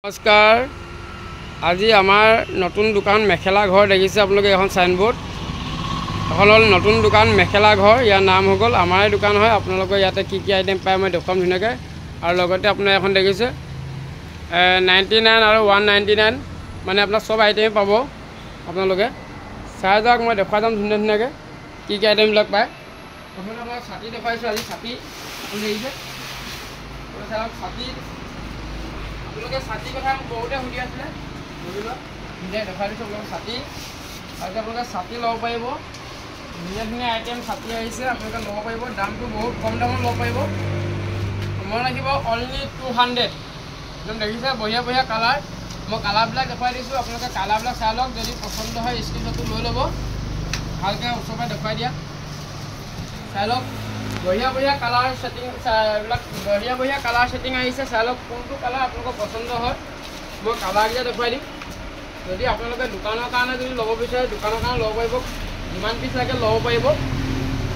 নমস্কাৰ। আজি আমাৰ নতুন দোকান মেখেলা ঘৰ দেখিছে আপোনালোকে। এখন সাইনবোৰ্ড, এখন হ'ল নতুন দোকান মেখেলা ঘৰ। ইয়াৰ নাম হৈ গ'ল আমাৰে দোকান হয়। আপোনালোকে ইয়াতে কি কি আইটেম পায় মই দেখুৱাম ধুনীয়াকৈ। আৰু লগতে আপোনাৰ এখন দেখিছে 99 আৰু 199, মানে আপোনাৰ চব আইটেম পাব। আপোনালোকে চাই যাওক, মই দেখুৱাই যাম ধুনীয়াকৈ কি কি আইটেমবিলাক পায়। প্ৰথমতে আপোনাক ছাতি দেখুৱাইছোঁ। আজি ছাতি আপুনি দেখিছে, চাওক ছাতি। আপোনালোকে ছাতিৰ কথা বহুতে সুধি আছিলে, বুজিলোঁ ধুনীয়া দেখুৱাই দিছোঁ আপোনালোকে ছাতি। তাৰপিছত আপোনালোকে ছাতি ল'ব পাৰিব। ধুনীয়া ধুনীয়া আইটেম ছাতি আহিছে, আপোনালোকে ল'ব পাৰিব। দামটো বহুত কম দামত ল'ব পাৰিব। মই ৰাখিব অনলি 200। একদম দেখিছে বঢ়িয়া বঢ়িয়া কালাৰ। মই কালাৰবিলাক দেখুৱাই দিছোঁ, আপোনালোকে কালাৰবিলাক চাই লওক। যদি পচন্দ হয় স্ক্ৰীনশ্বটটো লৈ ল'ব। ভালকৈ ওচৰৰ পৰা দেখুৱাই দিয়া, চাই লওক। বঢ়িয়া বঢ়িয়া কালাৰ ছেটিং, এইবিলাক বঢ়িয়া বঢ়িয়া কালাৰ ছেটিং আহিছে। চাই লওক কোনটো কালাৰ আপোনালোকৰ পচন্দ হয়। মই কালাৰকেইটা দেখুৱাই দিম। যদি আপোনালোকে দোকানৰ কাৰণে যদি ল'ব বিচাৰে, দোকানৰ কাৰণে ল'ব পাৰিব। যিমান পিচ লাগে ল'ব পাৰিব।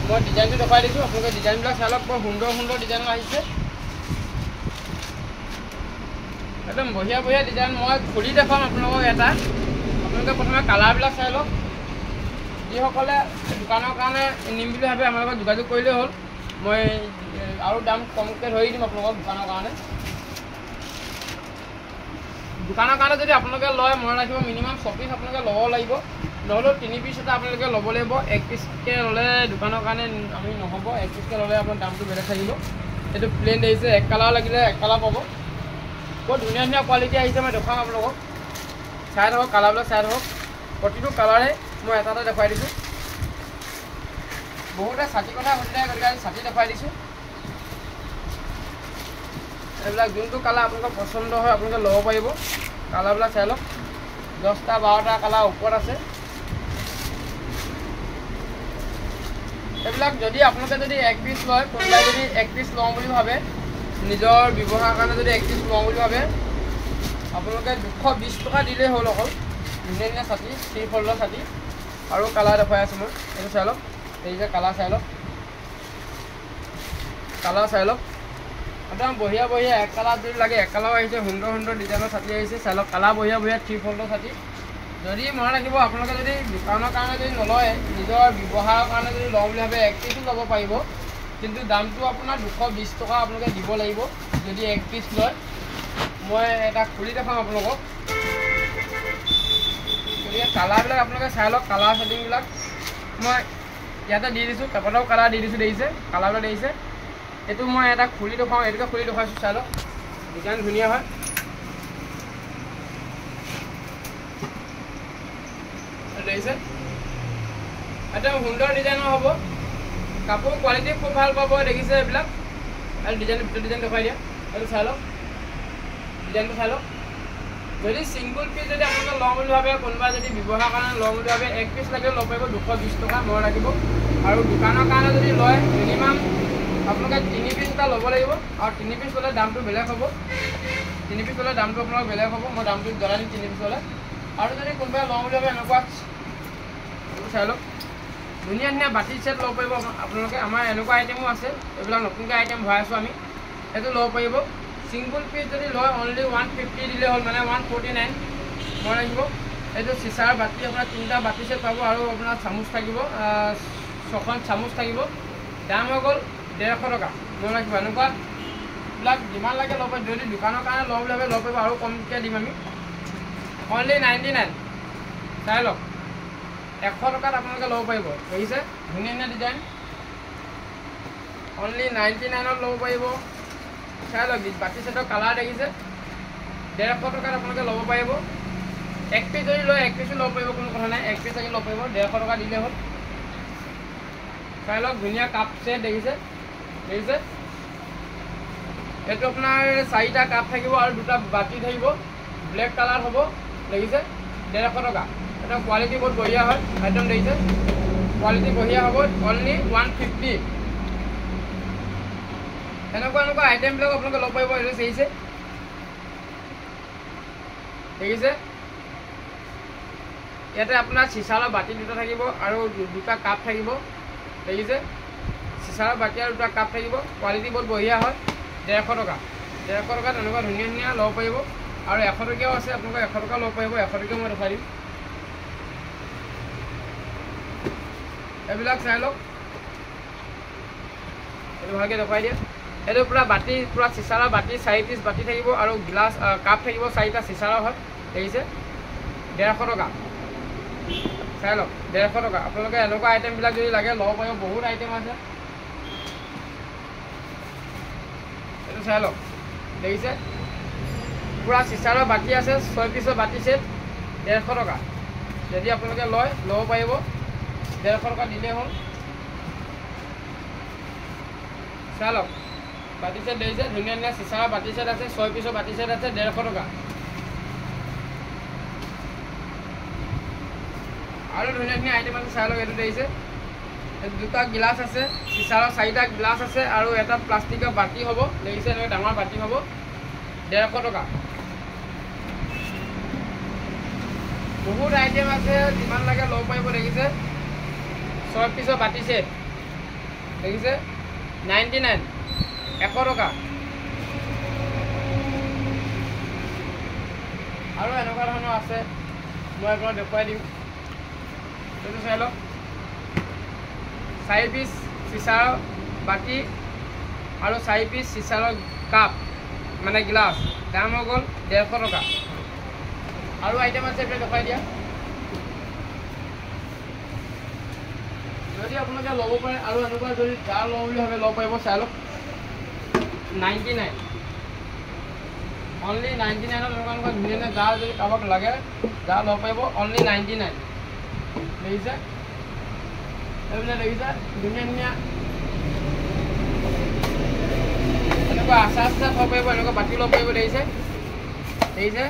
মই ডিজাইনটো দেখুৱাই দিছোঁ, আপোনালোকে ডিজাইনবিলাক চাই লওক। বৰ সুন্দৰ সুন্দৰ ডিজাইন আহিছে, একদম বঢ়িয়া বঢ়িয়া ডিজাইন। মই খুলি দেখুৱাম আপোনালোকক এটা। আপোনালোকে প্ৰথমে কালাৰবিলাক চাই লওক। যিসকলে দোকানৰ কাৰণে নিম বুলি ভাবে আমাৰ লগত যোগাযোগ কৰিলেই হ'ল। মই আৰু দাম কমকৈ ধৰি দিম আপোনালোকক। দোকানৰ কাৰণে যদি আপোনালোকে লয়, মই ৰাখিব মিনিমাম 6 পিচ আপোনালোকে ল'ব লাগিব। নহ'লেও 3 পিচ এটা আপোনালোকে ল'ব লাগিব। 1 পিচকৈ ল'লে দোকানৰ কাৰণে আমি নহ'ব। 1 পিচকৈ ল'লে আপোনাৰ দামটো বেলেগ থাকিব। এইটো প্লেইন আহিছে, এক কালাৰ লাগিলে এক কালাৰ পাব। বৰ ধুনীয়া ধুনীয়া কোৱালিটি আহিছে, মই দেখুৱাম আপোনালোকক। চাই থাকক, কালাৰবিলাক চাই থাকক। প্ৰতিটো কালাৰে মই এটা এটা দেখুৱাই দিছোঁ। বহুতে ছাতিৰ কথা সুধিলে, গতিকে আজি ছাতি দেখুৱাই দিছোঁ। এইবিলাক যোনটো কালাৰ আপোনালোকৰ পচন্দ হয় আপোনালোকে ল'ব পাৰিব। কালাৰবিলাক চাই লওক। 10টা 12টা কালাৰ ওপৰত আছে। এইবিলাক যদি আপোনালোকে যদি 1 পিচ লয়, কোনোবাই যদি 1 পিচ লওঁ বুলি ভাবে, নিজৰ ব্যৱহাৰৰ কাৰণে যদি 1 পিচ লওঁ বুলি ভাবে, আপোনালোকে 220 টকা দিলেই হ'ল। অকল ধুনীয়া ধুনীয়া ছাতি, 3 ফল্ডৰ ছাতি। আৰু কালাৰ দেখুৱাই আছোঁ মই, এইটো চাই লওক। এই যে কালাৰ চাই লওক, কালাৰ চাই লওক। একদম বঢ়িয়া বঢ়িয়া এক কালাৰ যদি লাগে এক কালাৰ আহিছে। সুন্দৰ সুন্দৰ ডিজাইনৰ ছাতি আহিছে, চাই লওক। কালাৰ বঢ়িয়া বঢ়িয়া 3 ফল্ডৰ ছাতি। যদি মনত ৰাখিব, আপোনালোকে যদি দোকানৰ কাৰণে যদি নলয়, নিজৰ ব্যৱহাৰৰ কাৰণে যদি লওঁ বুলি ভাবে, 1 পিচো ল'ব পাৰিব। কিন্তু দামটো আপোনাৰ 220 টকা আপোনালোকে দিব লাগিব যদি 1 পিচ লয়। মই এটা খুলি দেখাম আপোনালোকক। গতিকে কালাৰবিলাক আপোনালোকে চাই লওক। কালাৰ ছেটিংবিলাক মই ইয়াতে দি দিছোঁ। কেইবাটাও কালাৰ দি দিছোঁ, দেখিছে কালাৰবিলাক দেখিছে। এইটো মই এটা খুলি দেখুৱাওঁ, এইটোকে খুলি দেখুৱাইছোঁ, চাই লওক। ডিজাইন ধুনীয়া হয়। দেখিছে, একদম সুন্দৰ ডিজাইনৰ হ'ব। কাপোৰ কোৱালিটি খুব ভাল পাব, দেখিছে এইবিলাক। আৰু ডিজাইন ভিতৰত ডিজাইন দেখুৱাই দিয়া, এইটো চাই লওক। ডিজাইনটো চাই লওক। যদি ছিংগুল পিচ যদি আপোনালোকে লওঁ বুলি ভাবে, কোনোবা যদি ব্যৱহাৰৰ কাৰণে লওঁ বুলি ভাবে, 1 পিচ লাগিলে ল'ব পাৰিব। 220 টকা মই ৰাখিব। আৰু দোকানৰ কাৰণে যদি লয়, মিনিমাম আপোনালোকে 3 পিচ এটা ল'ব লাগিব। আৰু 3 পিচ ল'লে দামটো বেলেগ হ'ব। 3 পিচ ল'লে দামটো আপোনালোকৰ বেলেগ হ'ব। মই দামটো জনাই দিম 3 পিচ ল'লে। আৰু যদি কোনোবাই লওঁ বুলি ভাবে, এনেকুৱা চাই লওক। ধুনীয়া ধুনীয়া বাতি ছেট ল'ব পাৰিব আপোনালোকে। আমাৰ এনেকুৱা আইটেমো আছে, এইবিলাক নতুনকৈ আইটেম ভৰাইছোঁ আমি। এইটো ল'ব পাৰিব। ছিংগুল পিচ যদি লয়, অনলি 150 দিলে হ'ল, মানে 149 মই ৰাখিব। এইটো চিচাৰ বাতি, আপোনাৰ 3টা বাতি ছেট পাব। আৰু আপোনাৰ চামুচ থাকিব, 6খন চামুচ থাকিব। দাম হৈ গ'ল 150 টকা মই ৰাখিব। এনেকুৱাবিলাক যিমান লাগে ল'ব পাৰিব। যদি দোকানৰ কাৰণে লওঁ বুলি ভাবে ল'ব পাৰিব, আৰু কমকৈ দিম আমি। অনলি 99 চাই লওক। 100 টকাত আপোনালোকে ল'ব পাৰিব। দেখিছে ধুনীয়া ধুনীয়া ডিজাইন। অনলি 99ত ল'ব পাৰিব। চাই লওক, বাতি ছেটৰ কালাৰ দেখিছে। 150 টকাত আপোনালোকে ল'ব পাৰিব। 1 পিচ যদি লয়, 1 পিচো ল'ব পাৰিব, কোনো কথা নাই। 1 পিচ লাগি ল'ব পাৰিব, 150 টকা দিলে হ'ল। চাই লওক, ধুনীয়া কাপ ছেট দেখিছে। দেখিছে, এইটো আপোনাৰ 4টা কাপ থাকিব আৰু 2টা বাতি থাকিব। ব্লেক কালাৰ হ'ব, দেখিছে। 150 টকা। এটা কোৱালিটি বহুত বঢ়িয়া হয় একদম, দেখিছে কোৱালিটি বঢ়িয়া হ'ব। অনলি 150। এনেকুৱা এনেকুৱা আইটেমবিলাক আপোনালোকে ল'ব পাৰিব। এইটো দেখিছে, দেখিছে। ইয়াতে আপোনাৰ চিচাৰৰ বাতি 2টা থাকিব আৰু 2টা কাপ থাকিব, দেখিছে। চিচাৰৰ বাতি আৰু 2টা কাপ থাকিব। কোৱালিটি বহুত বঢ়িয়া হয়। 150 টকা। 150 টকাত এনেকুৱা ধুনীয়া ধুনীয়া ল'ব পাৰিব। আৰু 100 টকীয়াও আছে, আপোনালোকে 100 টকা ল'ব পাৰিব। 100 টকীয়া মই দেখাই দিম। এইবিলাক চাই লওক, এইটো ভালকৈ দেখুৱাই দিয়ে। এইটো পূৰা বাতি, পূৰা চিচাৰৰ বাতি 4 পিচ বাতি থাকিব আৰু গ্লাছ কাপ থাকিব 4টা চিচাৰৰ হয়, দেখিছে? 150 টকা। চাই লওক, 150 টকা। আপোনালোকে এনেকুৱা আইটেমবিলাক যদি লাগে ল'ব পাৰিব, বহুত আইটেম আছে। এইটো চাই লওক, দেখিছে? পূৰা চিচাৰৰ বাতি আছে, 6 পিচৰ বাতি ছেট, 150 টকা। যদি আপোনালোকে লয় ল'ব পাৰিব, 150 টকা দিলেই হ'ল। চাই লওক, বাতি ছেট দেখিছে? ধুনীয়া ধুনীয়া চিচাৰৰ বাতি ছেট আছে, 6 পিচৰ বাতি ছেট আছে, 150 টকা। আৰু ধুনীয়া ধুনীয়া আইটেম আছে, চাই লওক। এইটো দেখিছে? 2টা গিলাচ আছে, চিচাৰৰ 4টা গিলাচ আছে আৰু এটা প্লাষ্টিকৰ বাতি হ'ব, দেখিছে? এনেকৈ ডাঙৰ বাতি হ'ব, 150 টকা। বহুত আইটেম আছে, যিমান লাগে ল'ব পাৰিব, দেখিছে? 6 পিচৰ বাতি ছেট, দেখিছে? 99, 100 টকা। আৰু এনেকুৱা ধৰণৰ আছে, মই আপোনাক দেখুৱাই দিম। এইটো চাই লওক, 4 পিচ চিচাৰৰ বাতি আৰু 4 পিচ চিচাৰৰ কাপ, মানে গ্লাছ, দাম হৈ গ'ল 150 টকা। আৰু আইটেম আছে, এইবিলাক দেখুৱাই দিয়া। যদি আপোনালোকে ল'ব পাৰে আৰু এনেকুৱা যদি জাল লওঁ বুলি ভাবে ল'ব পাৰিব। চাই লওক, 99, অনলি 99ত এনেকুৱা এনেকুৱা ধুনীয়া ধুনীয়া জাল যদি কাৰোবাক লাগে জাল ল'ব পাৰিব, অনলি 99, দেখিছে? এইবিলাক দেখিছে? ধুনীয়া ধুনীয়া এনেকুৱা আচাৰ চাচাৰ থ'ব পাৰিব, এনেকুৱা বাতি ল'ব পাৰিব, দেখিছে? দেখিছে?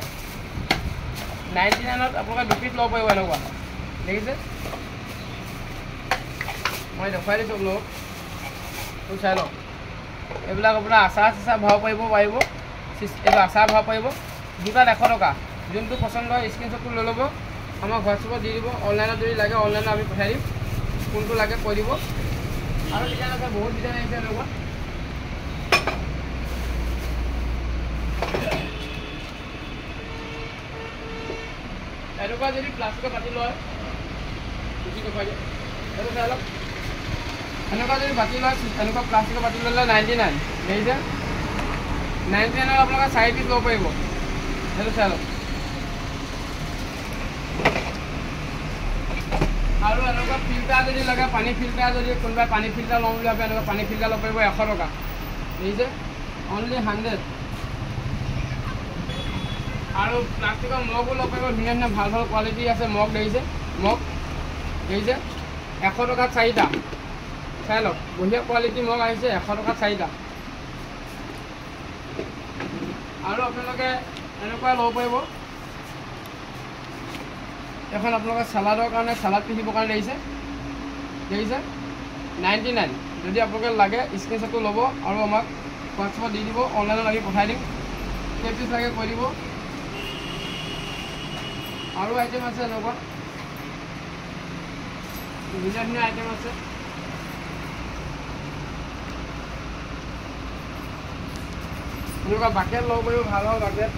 99ত আপোনালোকে 2 পিচ ল'ব পাৰিব, এনেকুৱা, দেখিছে? মই দেখুৱাই দিছোঁ আপোনালোকক, তো চাই লওক। এইবিলাক আপোনাৰ আচাৰ চাচাৰ ভৰাব পাৰিব, এইটো আচাৰ ভৰাব পাৰিব। 2টাত 100 টকা। যোনটো পচন্দ হয় স্ক্ৰীনশ্বটটো লৈ ল'ব, আমাক হোৱাটছএপত দি দিব। অনলাইনত যদি লাগে অনলাইনত আমি পঠাই দিম, কোনটো লাগে কৈ দিব। আৰু ডিজাইন আছে, বহুত ডিজাইন আহিছে এনেকুৱা। এনেকুৱা যদি প্লাষ্টিকৰ বাতি লয়, দেখুৱাই দিয়ে। এইটো চাই লওক, এনেকুৱা যদি বাতি লয়, এনেকুৱা প্লাষ্টিকৰ বাতি ল'লে 99, দেখিছে? 99ত আপোনালোকে 4 পিচ ল'ব পাৰিব। সেইটো চাই লওক। আৰু এনেকুৱা ফিল্টাৰ যদি লাগে, পানী ফিল্টাৰ যদি কোনোবাই পানী ফিল্টাৰ লওঁ বুলি ভাবে, এনেকুৱা পানী ফিল্টাৰ ল'ব পাৰিব, 100 টকা, দেখিছে? অনলি 100। আৰু প্লাষ্টিকৰ মগো ল'ব পাৰিব, ধুনীয়া ধুনীয়া ভাল ভাল কোৱালিটি আছে মগ, দেখিছে? মগ, দেখিছে? 100 টকাত 4টা। চাই লওক, বঢ়িয়া কোৱালিটি মগ আহিছে, 100 টকাত 4টা। আৰু আপোনালোকে এনেকুৱা ল'ব পাৰিব, এখন আপোনালোকে চালাডৰ কাৰণে, চালাড পিন্ধিবৰ কাৰণে, দেখিছে? দেখিছে? 99। যদি আপোনালোকে লাগে স্ক্ৰীনশ্বটটো ল'ব আৰু আমাক হোৱাটছএপত দি দিব, অনলাইনত আমি পঠাই দিম। কেই পিচ লাগে কৈ দিব। আৰু আইটেম আছে এনেকুৱা, ধুনীয়া ধুনীয়া আইটেম আছে। এনেকুৱা বাকেট ল'ব পাৰিব, ভাল ভাল বাকেট।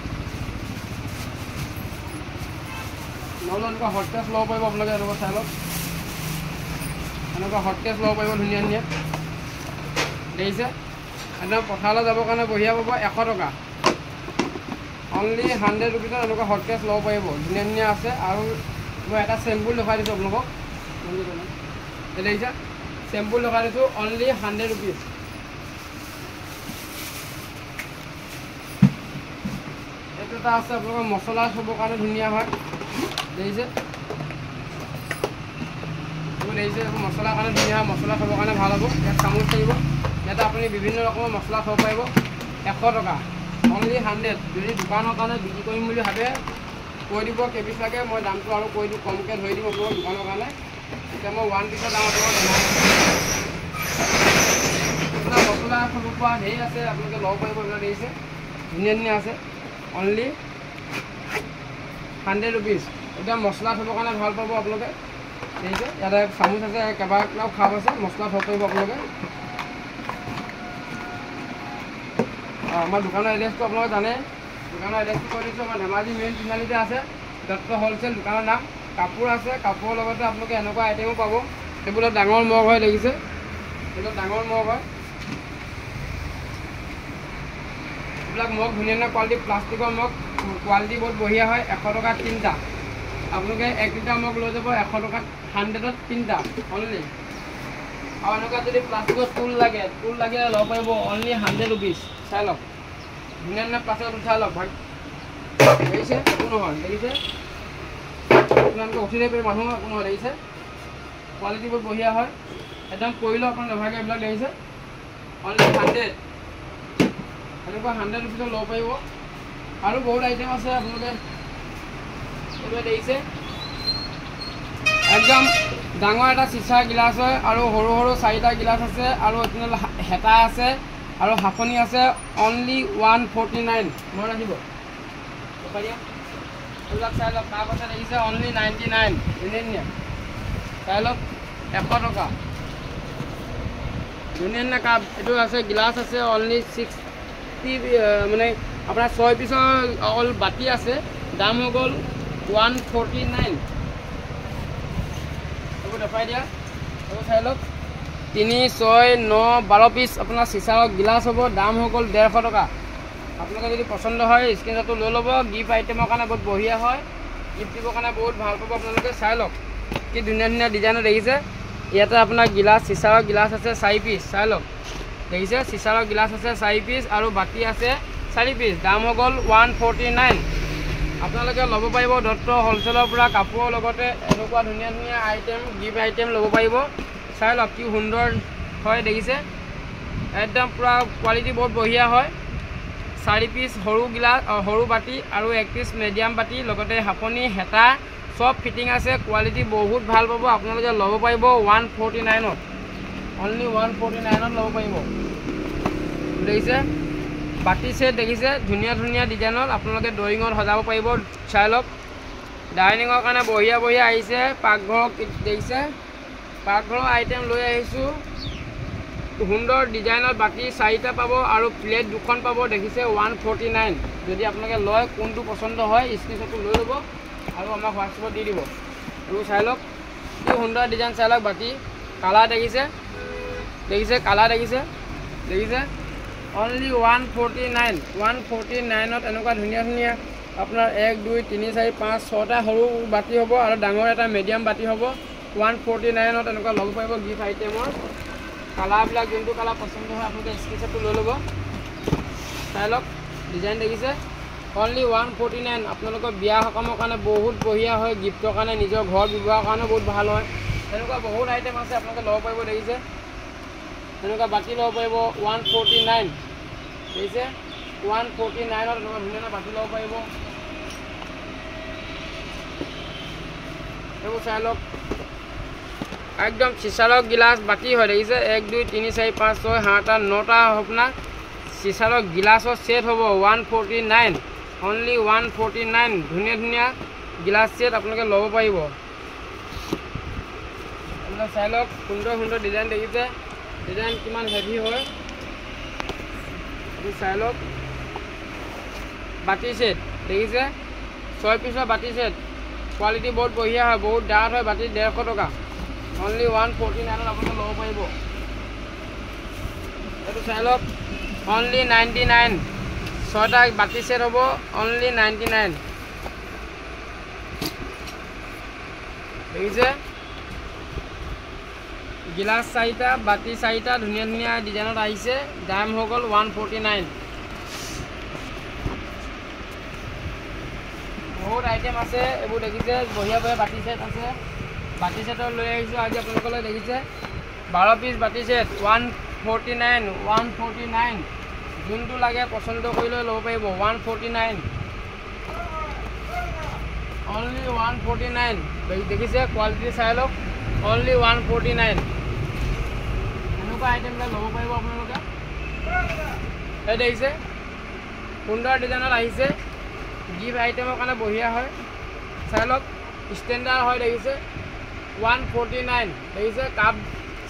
নহ'লে এনেকুৱা হটকেছ ল'ব পাৰিব আপোনালোকে, এনেকুৱা চাই লওক। এনেকুৱা হটকেছ ল'ব পাৰিব, ধুনীয়া ধুনীয়া, দেখিছে? একদম পথাৰলৈ যাবৰ কাৰণে বঢ়িয়া পাব, 100 টকা। অনলি 100 ৰুপিছত এনেকুৱা হটকেছ ল'ব পাৰিব, ধুনীয়া ধুনীয়া আছে। আৰু মই এটা চেম্পুল দেখাই দিছোঁ আপোনালোকক, দেখিছে? চেম্পুল দেখাই দিছোঁ, অনলি 100 ৰুপিজ। এইটো এটা আছে আপোনালোকৰ মছলা থ'বৰ কাৰণে ধুনীয়া হয়, দেখিছে? দেখিছে? মছলাৰ কাৰণে ধুনীয়া হয়, মছলা থ'বৰ কাৰণে ভাল হ'ব। ইয়াত চামুচ থাকিব, ইয়াতে আপুনি বিভিন্ন ৰকমৰ মছলা থ'ব পাৰিব, 100 টকা, অনলি 100। যদি দোকানৰ কাৰণে বিক্ৰী কৰিম বুলি ভাবে কৈ দিব কেইপিচ লাগে, মই দামটো আৰু কৈ দিওঁ, কমকৈ ধৰি দিম আপোনালোকৰ দোকানৰ কাৰণে। এতিয়া মই 1 পিচৰ দাম আপোনালোকক জনাই আছোঁ। মছলা থ'ব পৰা হেৰি আছে, আপোনালোকে ল'ব পাৰিব। এইবিলাক দেখিছে? ধুনীয়া ধুনীয়া আছে, অনলি 100 ৰুপিজ। এতিয়া মছলা থ'বৰ কাৰণে ভাল পাব আপোনালোকে, দেখিছে? ইয়াতে চামুচ আছে, কেইবাটাও খাপ আছে, মছলা থ'ব পাৰিব আপোনালোকে। আমাৰ দোকানৰ এড্ৰেছটো আপোনালোকে জানে, দোকানৰ এড্ৰেছটো কৈ দিছোঁ। আমাৰ ধেমাজি মেইন তিনিআলিতে আছে দত্ত হ'লচেল দোকানৰ নাম। কাপোৰ আছে, কাপোৰৰ লগতে আপোনালোকে এনেকুৱা আইটেমো পাব। এইবিলাক ডাঙৰ মগ হয়, দেখিছে এইবিলাক ডাঙৰ মগ হয়। এইবিলাক মগ ধুনীয়া ধুনীয়া কোৱালিটি, প্লাষ্টিকৰ মগ, কোৱালিটি বহুত বঢ়িয়া হয়। 100 টকাত 3টা। আপোনালোকে 1 লিটাৰ মগ লৈ যাব 100 টকাত, 100ত 3টা অনলি। আৰু এনেকুৱা যদি প্লাষ্টিকৰ টুল লাগিলে ল'ব পাৰিব অনলি 100 ৰুপিজ। চাই লওক ধুনীয়া ধুনীয়া প্লাষ্টিকত উঠাই লওক ভাই, দেখিছে একো নহয়, দেখিছে আপোনালোকে উঠি দিব পাৰিব মানুহ, একো নহয়, দেখিছে কোৱালিটি বহুত বঢ়িয়া হয়। একদম পৰিলেও আপোনাৰ নভৰাকৈ এইবিলাক দেখিছে অনলি 100। এনেকুৱা 100 ৰুপিজত ল'ব পাৰিব। আৰু বহুত আইটেম আছে আপোনালোকে এইটো দেখিছে একদম ডাঙৰ এটা চিচাৰ গিলাচ হয় আৰু সৰু সৰু 4টা গিলাচ আছে আৰু এইপিনে হেতা আছে আৰু হাফনি আছে অনলি 149। মনত ৰাখিব এইবিলাক চাই লওক। কাপ আছে দেখিছে অনলি 99। ধুনীয়া চাই লওক 100 টকা। ধুনীয়া কাপ এইটো আছে, গিলাচ আছে অনলি 60, মানে আপোনাৰ 6 পিছৰ অকল বাতি আছে, দাম হৈ গ'ল 149। এইবোৰ দেখুৱাই দিয়া, এইবোৰ চাই লওক 3, 6, 9, 12 পিচ আপোনাৰ চিচাৰৰ গিলাচ হ'ব, দাম হৈ গ'ল 150 টকা। আপোনালোকে যদি পচন্দ হয় স্ক্ৰীনশ্বটটো লৈ ল'ব। গিফ্ট আইটেমৰ কাৰণে বহুত বঢ়িয়া হয়, গিফ্ট দিবৰ কাৰণে বহুত ভাল পাব আপোনালোকে। চাই লওক কি ধুনীয়া ধুনীয়া ডিজাইনৰ দেখিছে। ইয়াতে আপোনাৰ গিলাচ, চিচাৰৰ গিলাচ আছে 4 পিচ। চাই লওক দেখিছে চিচাৰৰ গিলাচ আছে 4 পিচ আৰু বাতি আছে 4 পিচ, দাম হৈ গ'ল 149। আপোনালোকে ল'ব পাৰিব দত্ত হ'লচেলৰ পৰা কাপোৰৰ লগতে এনেকুৱা ধুনীয়া ধুনীয়া আইটেম, গিফ্ট আইটেম ল'ব পাৰিব। চাই লওক কি সুন্দৰ হয়, দেখিছে একদম পূৰা কোৱালিটি বহুত বঢ়িয়া হয়। 4 পিচ সৰু গিলাচ, সৰু বাতি আৰু 1 পিচ মিডিয়াম বাতি, লগতে হাফনি, হেতা চব ফিটিং আছে। কোৱালিটি বহুত ভাল পাব। আপোনালোকে ল'ব পাৰিব 149ত, অনলি 149ত ল'ব পাৰিব। দেখিছে বাতি ছেট দেখিছে ধুনীয়া ধুনীয়া ডিজাইনত আপোনালোকে ড্ৰয়িঙত সজাব পাৰিব। চাই লওক ডাইনিঙৰ কাৰণে বঢ়িয়া বঢ়িয়া আহিছে। পাকঘৰৰ দেখিছে, পাকঘৰৰ আইটেম লৈ আহিছোঁ। সুন্দৰ ডিজাইনত বাতি 4টা পাব আৰু প্লেট 2খন পাব। দেখিছে 149। যদি আপোনালোকে লয়, কোনটো পচন্দ হয় স্ক্ৰীনশ্বটটো লৈ ল'ব আৰু আমাক হোৱাটছএপত দি দিব। এইবোৰ চাই লওক কি সুন্দৰ ডিজাইন। চাই লওক বাতি কালাৰ দেখিছে, দেখিছে কালাৰ দেখিছে, দেখিছে অনলি 149। 149ত এনেকুৱা ধুনীয়া ধুনীয়া আপোনাৰ 1, 2, 3, 4, 5, 6টা সৰু বাতি হ'ব আৰু ডাঙৰ এটা মিডিয়াম বাতি হ'ব। 149ত এনেকুৱা ল'ব পাৰিব গিফ্ট আইটেমৰ। কালাৰবিলাক যোনটো কালাৰ পচন্দ হয় আপোনালোকে স্ক্ৰীনশ্বটটো লৈ ল'ব। চাই লওক ডিজাইন দেখিছে অনলি 149। আপোনালোকৰ বিয়া সকামৰ কাৰণে বহুত বঢ়িয়া হয়, গিফ্টৰ কাৰণে, নিজৰ ঘৰ ব্যৱহাৰৰ কাৰণেও বহুত ভাল হয়। তেনেকুৱা বহুত আইটেম আছে আপোনালোকে ল'ব পাৰিব। দেখিছে তেনেকুৱা বাতি ল'ব পাৰিব 149। দেখিছে 149ত এনেকুৱা ধুনীয়া বাতি ল'ব পাৰিব। এইবোৰ চাই লওক একদম চিচাৰৰ গিলাচ বাতি হয়, দেখিছে 1, 2, 3, 4, 5, 6, 7, 9টা আপোনাৰ চিচাৰৰ গিলাচৰ ছেট হ'ব 149, অনলি 149। ধুনীয়া ধুনীয়া গিলাচ ছেট আপোনালোকে ল'ব পাৰিব। আপোনালোকে চাই লওক সুন্দৰ সুন্দৰ ডিজাইন দেখিছে, ডিজাইন কিমান হেভি হয় আপুনি চাই লওক। বাতি ছেট দেখিছে 6 পিছৰ বাতি ছেট, কোৱালিটি বহুত বঢ়িয়া হয়, বহুত ডাঠ হয়। বাতি 150 টকা, অনলি 149ত আপোনালোকে ল'ব পাৰিব। এইটো চাই লওক অনলি 99। 6টা বাতি ছেট হ'ব অনলি 99। দেখিছে গিলাচ 4টা, বাতি 4টা, ধুনীয়া ধুনীয়া ডিজাইনত আহিছে, দাম হৈ গ'ল 149। বহুত আইটেম আছে এইবোৰ দেখিছে বঢ়িয়া বঢ়িয়া বাতি ছেট আছে। বাতি ছেটৰ লৈ আহিছোঁ আজি আপোনালোকলৈ। দেখিছে 12 পিচ বাতি ছেট 149। 149 যোনটো লাগে পচন্দ কৰি লৈ ল'ব পাৰিব। 149 অনলি 149। দেখিছে কোৱালিটি চাই লওক অনলি 149। এনেকুৱা আইটেমবিলাক ল'ব পাৰিব আপোনালোকে। এই দেখিছে সুন্দৰ ডিজাইনত আহিছে, গিফ্ট আইটেমৰ কাৰণে বঢ়িয়া হয়। চাই লওক ষ্টেণ্ডাৰ্ড হয়, দেখিছে 149। দেখিছে কাপ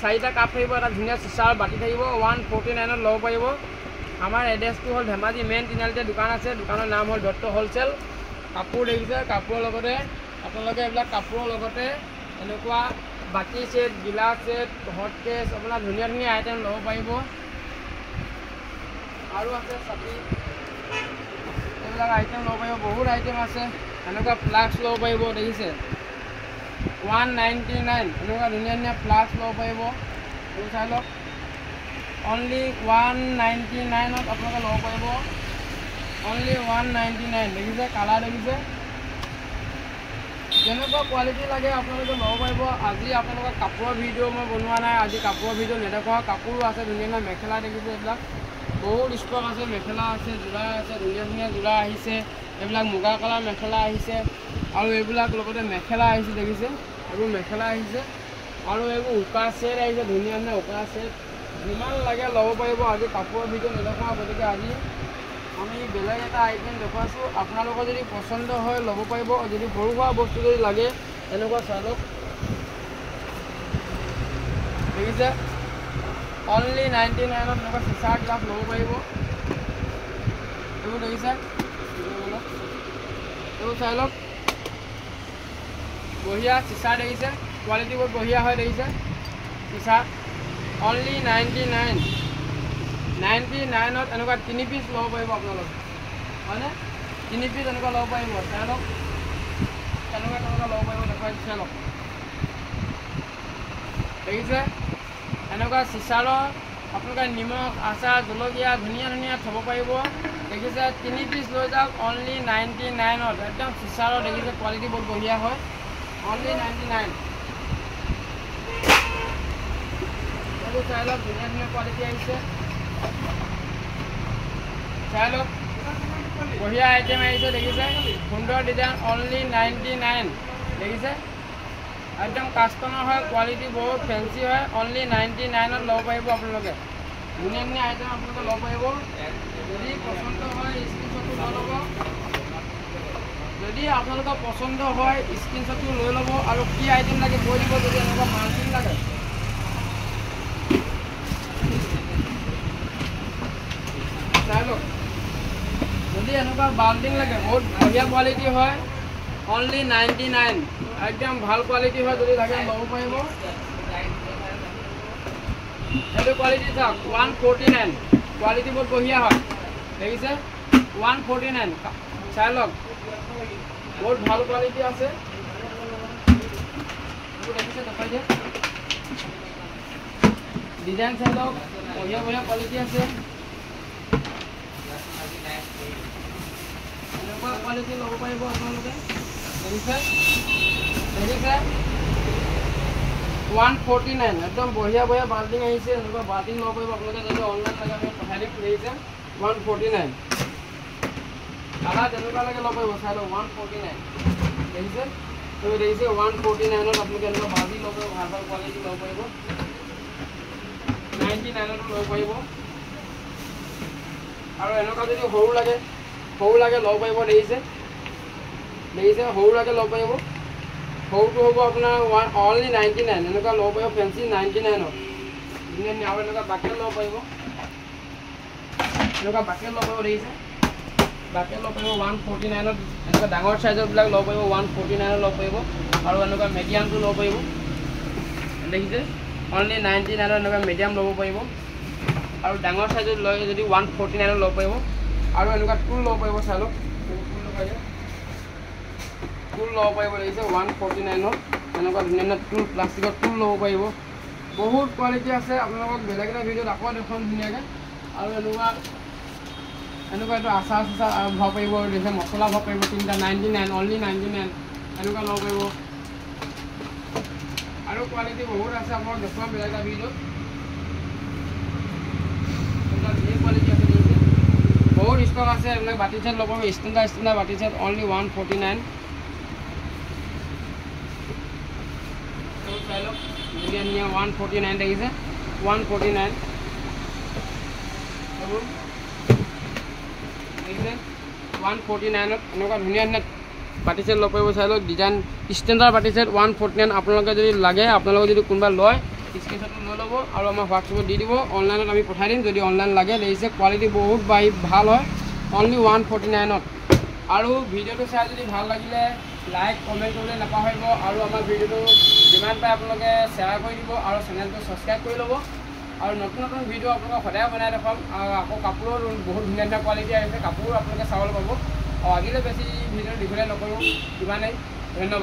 4টা কাপ থাকিব, এটা ধুনীয়া চিচাৰ বাতি থাকিব। 149ত ল'ব পাৰিব আমাৰ এড্ৰেছটো হ'ল ধেমাজি মেইন তিনিআলিতে দোকান আছে। দোকানৰ নাম হ'ল দত্ত হ'লচেল। কাপোৰ দেখিছে, কাপোৰৰ লগতে আপোনালোকে এইবিলাক কাপোৰৰ লগতে এনেকুৱা বাতি ছেট, গিলাচ ছেট, হট কেছ আপোনাৰ ধুনীয়া ধুনীয়া আইটেম ল'ব পাৰিব। আৰু আছে ছাতি, এইবিলাক আইটেম ল'ব পাৰিব, বহুত আইটেম আছে। এনেকুৱা ফ্লাস্ক ল'ব পাৰিব দেখিছে, 199 এনেকুৱা ধুনীয়া ধুনীয়া ফ্লাস্ক ল'ব পাৰিব। এইটো চাই লওক, অনলি 199ত আপোনালোকে ল'ব পাৰিব, অনলি 199 দেখিছে, কালাৰ দেখিছে, যেনেকুৱা কোৱালিটি লাগে আপোনালোকে ল'ব পাৰিব। আজি আপোনালোকৰ কাপোৰৰ ভিডিঅ' মই বনোৱা নাই, আজি কাপোৰৰ ভিডিঅ' নেদেখুৱাওঁ। কাপোৰো আছে ধুনীয়া ধুনীয়া মেখেলা দেখিছে, এইবিলাক বহুত ষ্টক আছে, মেখেলা আছে, যোৰা আছে, ধুনীয়া ধুনীয়া যোৰা আহিছে। এইবিলাক মুগা কালাৰ মেখেলা আহিছে, আৰু এইবিলাক লগতে মেখেলা আহিছে দেখিছে, এইবোৰ মেখেলা আহিছে, আৰু এইবোৰ উকা ছেট আহিছে, ধুনীয়া ধুনীয়া উকা ছেট, যিমান লাগে ল'ব পাৰিব। আজি কাপোৰৰ ভিডিঅ' নেদেখুৱাওঁ, গতিকে আজি আমি বেলেগ এটা আইটেম দেখুৱাইছোঁ। আপোনালোকৰ যদি পচন্দ হয় ল'ব পাৰিব। যদি সৰু সুৰা বস্তু যদি লাগে এনেকুৱা চাই লওক দেখিছে, অনলি 99ত এনেকুৱা চিচা গ্লাছ ল'ব পাৰিব। এইবোৰ দেখিছে, এইবোৰ চাই লওক, বঢ়িয়া চিচা দেখিছে, কোৱালিটি বহুত বঢ়িয়া হয় দেখিছে চিচা, অনলি 99ত এনেকুৱা 3 পিচ ল'ব পাৰিব আপোনালোকে, হয়নে? 3 পিচ এনেকুৱা ল'ব পাৰিব। চাই লওক কেনেকুৱা কেনেকুৱা ল'ব পাৰিব, দেখুৱাই চাই লওক দেখিছে, এনেকুৱা চিচাৰৰ আপোনালোকে নিমখ, আচাৰ, জলকীয়া ধুনীয়া ধুনীয়া থ'ব পাৰিব দেখিছে। 3 পিচ লৈ যাওক, অনলি 99ত, একদম চিচাৰৰ দেখিছে, কোৱালিটি বহুত বঢ়িয়া হয়, অনলি 99। এইবোৰ চাই লওক, ধুনীয়া ধুনীয়া কোৱালিটি আহিছে, চাই লওক বঢ়িয়া আইটেম আহিছে দেখিছে, সুন্দৰ ডিজাইন, অনলি 99 দেখিছে, একদম কাষ্টমাৰ হয়, কোৱালিটি বহুত ফেঞ্চি হয়, অনলি 99ত ল'ব পাৰিব আপোনালোকে। ধুনীয়া ধুনীয়া আইটেম আপোনালোকে ল'ব পাৰিব। যদি পচন্দ হয় স্ক্ৰীনশ্বটটো লৈ ল'ব, যদি আপোনালোকৰ পচন্দ হয় স্ক্ৰীনশ্বটটো লৈ ল'ব, আৰু কি আইটেম লাগে কৈ দিব। যদি এনেকুৱা মাৰ্কিং লাগে, চাই লওক, যদি এনেকুৱা বাল্টিং লাগে বহুত বঢ়িয়া কোৱালিটি হয়, অনলি 99 একদম ভাল কোৱালিটি হয়, যদি লাগে ল'ব পাৰিব। এইটো কোৱালিটি চাওক, 149 কোৱালিটি বহুত বঢ়িয়া হয় দেখিছে, 149 চাই লওক, বহুত ভাল কোৱালিটি আছে। দেখিছে, দেখাই দিয়ে ডিজাইন চাই লওক, বঢ়িয়া বঢ়িয়া কোৱালিটি আছে, এনেকুৱা কোৱালিটি ল'ব পাৰিব আপোনালোকে দেখিছে, দেখিছে 149 একদম বঢ়িয়া বঢ়িয়া বাল্টিং আহিছে, এনেকুৱা বাল্টিং ল'ব পাৰিব আপোনালোকে। যদি অনলাইন লাগে আমি পঠাই দিম, দেখিছে 149 কালাৰ যেনেকুৱা লাগে ল'ব পাৰিব, চাই লওক 149 দেখিছে, তুমি দেখিছে 149ত আপোনালোকে এনেকুৱা বাল্টিং ল'ব পাৰিব, ভাল ভাল কোৱালিটি ল'ব পাৰিব, 99ত ল'ব পাৰিব। আৰু এনেকুৱা যদি সৰু লাগে ল'ব পাৰিব দেখিছে, দেখিছে সৰু লাগে ল'ব পাৰিব, সৰুটো হ'ব আপোনাৰ অনলি 99 এনেকুৱা ল'ব পাৰিব, ফেঞ্চি 99ত ধুনীয়া ধুনীয়া। আৰু এনেকুৱা বাকেট ল'ব পাৰিব, এনেকুৱা বাকেট ল'ব পাৰিব দেখিছে, বাকেট ল'ব পাৰিব 149ত, এনেকুৱা ডাঙৰ চাইজৰবিলাক ল'ব পাৰিব 149ত ল'ব পাৰিব। আৰু এনেকুৱা মিডিয়ামটো ল'ব পাৰিব দেখিছে, অনলি 99ত এনেকুৱা মিডিয়াম ল'ব পাৰিব। আৰু ডাঙৰ চাইজত লৈ যদি 149ত ল'ব পাৰিব। আৰু এনেকুৱা টুল ল'ব পাৰিব, চাই লওক টুল ল'ব পাৰিব দেখিছে 149ত, এনেকুৱা ধুনীয়া ধুনীয়া টুল, প্লাষ্টিকৰ টুল ল'ব পাৰিব, বহুত কোৱালিটি আছে। আপোনালোকক বেলেগ এটা ভিডিঅ'ত আকৌ দেখুৱাম ধুনীয়াকৈ। আৰু এনেকুৱা এইটো আচাৰ চাচাৰ ভৰাব পাৰিব দেখিছে, মছলা ভৰাব পাৰিব, 3টা 99 অনলি 99 এনেকুৱা ল'ব পাৰিব। আৰু কোৱালিটি বহুত আছে, আপোনালোক দেখুৱাম বেলেগ এটা ভিডিঅ'ত, ধেৰ কোৱালিটি আছে দেখিছে, বহুত ষ্টক আছে। এইবিলাক বাতি ছেট ল'ব পাৰিব, ষ্টেণ্ডাৰ্ড বাতি ছেট অনলি 149 চাই লওক, ধুনীয়া ধুনীয়া 149 দেখিছে, 149 এইবোৰ দেখিছে 149ত এনেকুৱা ধুনীয়া ধুনীয়া বাতি ছেট ল'ব পাৰিব, চাই লওক ডিজাইন ষ্টেণ্ডাৰ্ড বাতি ছেট 149। আপোনালোকে যদি লাগে, আপোনালোকে যদি কোনোবা লয় স্ক্ৰীনশ্বটটো লৈ ল'ব আৰু আমাৰ হোৱাটছএপত দি দিব। অনলাইনত আমি পঠাই দিম যদি অনলাইন লাগে। দেখিছে কোৱালিটি বহুত ভাল হয়, অনলি 149ত। আৰু ভিডিঅ'টো চাই যদি ভাল লাগিলে লাইক কমেণ্ট কৰিবলৈ নাপাহৰিব আৰু আমাৰ ভিডিঅ'টো যিমান পাৰে আপোনালোকে শ্বেয়াৰ কৰি দিব আৰু চেনেলটো ছাবস্ক্ৰাইব কৰি ল'ব। আৰু নতুন ভিডিঅ' আপোনালোকক সদায় বনাই দেখাম। আৰু আকৌ কাপোৰৰ বহুত ধুনীয়া ধুনীয়া কোৱালিটি আহিছে, কাপোৰো আপোনালোকে চাবলৈ পাব। আৰু আজিলৈ বেছি ভিডিঅ' দীঘলীয়া নকৰোঁ, ইমানেই। ধন্যবাদ।